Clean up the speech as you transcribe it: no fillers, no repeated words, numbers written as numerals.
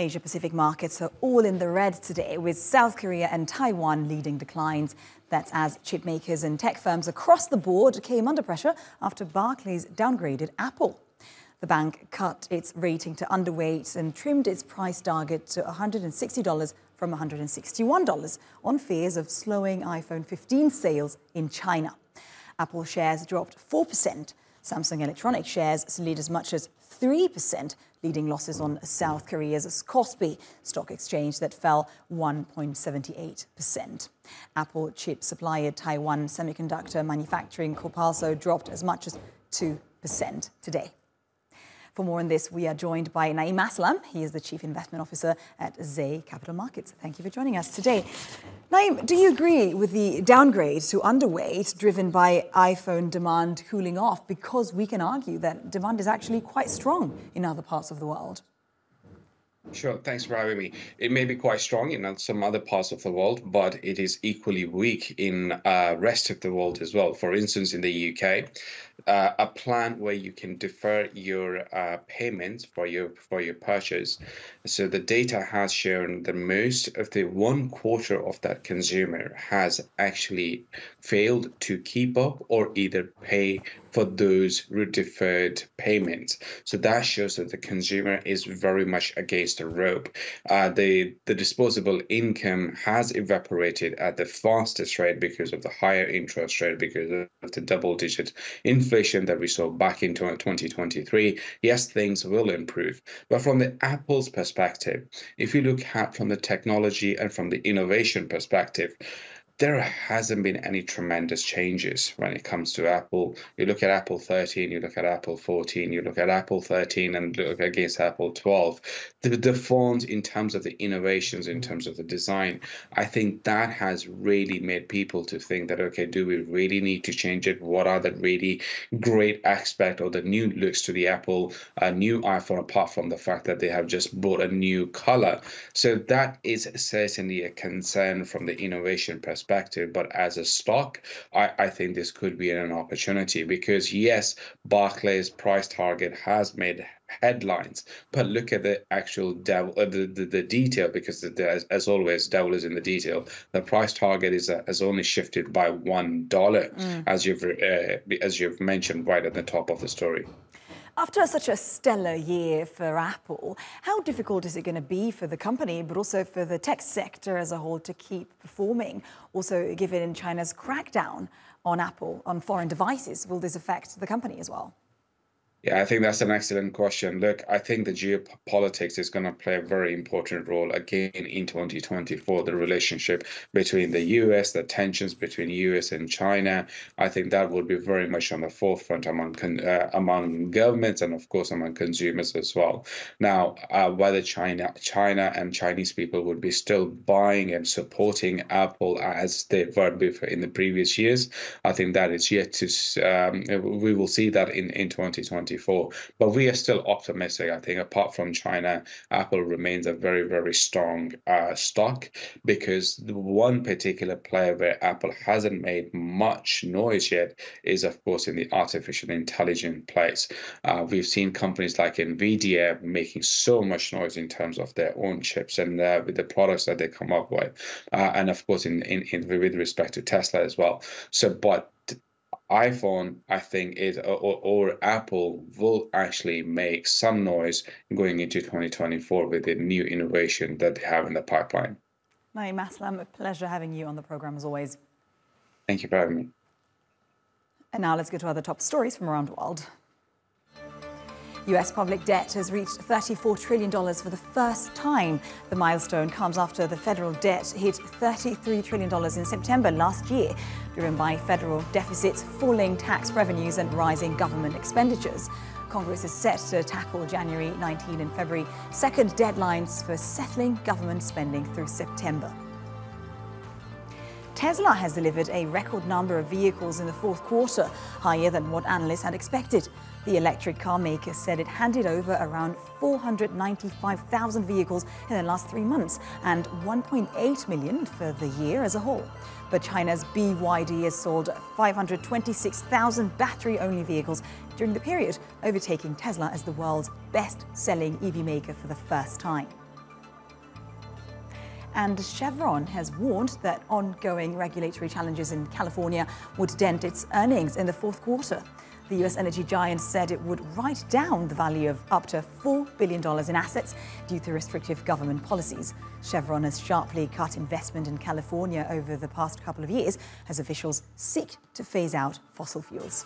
Asia-Pacific markets are all in the red today, with South Korea and Taiwan leading declines. That's as chip makers and tech firms across the board came under pressure after Barclays downgraded Apple. The bank cut its rating to underweight and trimmed its price target to $160 from $161 on fears of slowing iPhone 15 sales in China. Apple shares dropped 4%. Samsung Electronics shares slid as much as 3%, leading losses on South Korea's Kospi stock exchange that fell 1.78%. Apple chip supplier Taiwan Semiconductor manufacturing Corpalso dropped as much as 2% today. For more on this, we are joined by Naeem Aslam. He is the Chief Investment Officer at Zay Capital Markets. Thank you for joining us today. Naeem, do you agree with the downgrade to underweight driven by iPhone demand cooling off? Because we can argue that demand is actually quite strong in other parts of the world. Sure, thanks for having me. It may be quite strong in some other parts of the world, but it is equally weak in rest of the world as well. For instance, in the UK, a plan where you can defer your payments for your purchase. So the data has shown that most of the 1/4 of that consumer has actually failed to keep up or either pay for those deferred payments. So that shows that the consumer is very much against the rope. The disposable income has evaporated at the fastest rate because of the higher interest rate, because of the double-digit inflation that we saw back in 2023. Yes, things will improve. But from the Apple's perspective, if you look at from the technology and from the innovation perspective, there hasn't been any tremendous changes when it comes to Apple. You look at Apple 13, you look at Apple 14, you look at Apple 13 and look against Apple 12. The phones, in terms of the innovations, in terms of the design, I think that has really made people to think that, okay, do we really need to change it? What are the really great aspect or the new looks to the Apple new iPhone, apart from the fact that they have just brought a new color? So that is certainly a concern from the innovation perspective. But as a stock, I think this could be an opportunity because, yes, Barclays price target has made headlines, but look at the actual the detail, because as always, devil is in the detail. The price target has only shifted by $1, as you've mentioned right at the top of the story. After such a stellar year for Apple, how difficult is it going to be for the company, but also for the tech sector as a whole, to keep performing? Also, given China's crackdown on Apple, on foreign devices, will this affect the company as well? Yeah, I think that's an excellent question. Look, I think the geopolitics is going to play a very important role again in 2024. The relationship between the US, the tensions between US and China, I think that will be very much on the forefront among governments and, of course, among consumers as well. Now, whether China and Chinese people would be still buying and supporting Apple as they were before in the previous years, I think that is yet to. We will see that in 2024. But we are still optimistic. I think apart from China, Apple remains a very, very strong stock, because the one particular player where Apple hasn't made much noise yet is, of course, in the artificial intelligence place. We've seen companies like NVIDIA making so much noise in terms of their own chips and with the products that they come up with, and of course with respect to Tesla as well. So, but iPhone, I think, or Apple will actually make some noise going into 2024 with the new innovation that they have in the pipeline. Naeem Aslam, a pleasure having you on the program as always. Thank you for having me. And now let's go to other top stories from around the world. US public debt has reached $34 trillion for the first time. The milestone comes after the federal debt hit $33 trillion in September last year, driven by federal deficits, falling tax revenues and rising government expenditures. Congress is set to tackle January 19 and February 2nd deadlines for settling government spending through September. Tesla has delivered a record number of vehicles in the fourth quarter, higher than what analysts had expected. The electric car maker said it handed over around 495,000 vehicles in the last 3 months and 1.8 million for the year as a whole. But China's BYD has sold 526,000 battery-only vehicles during the period, overtaking Tesla as the world's best-selling EV maker for the first time. And Chevron has warned that ongoing regulatory challenges in California would dent its earnings in the fourth quarter. The US energy giant said it would write down the value of up to $4 billion in assets due to restrictive government policies. Chevron has sharply cut investment in California over the past couple of years as officials seek to phase out fossil fuels.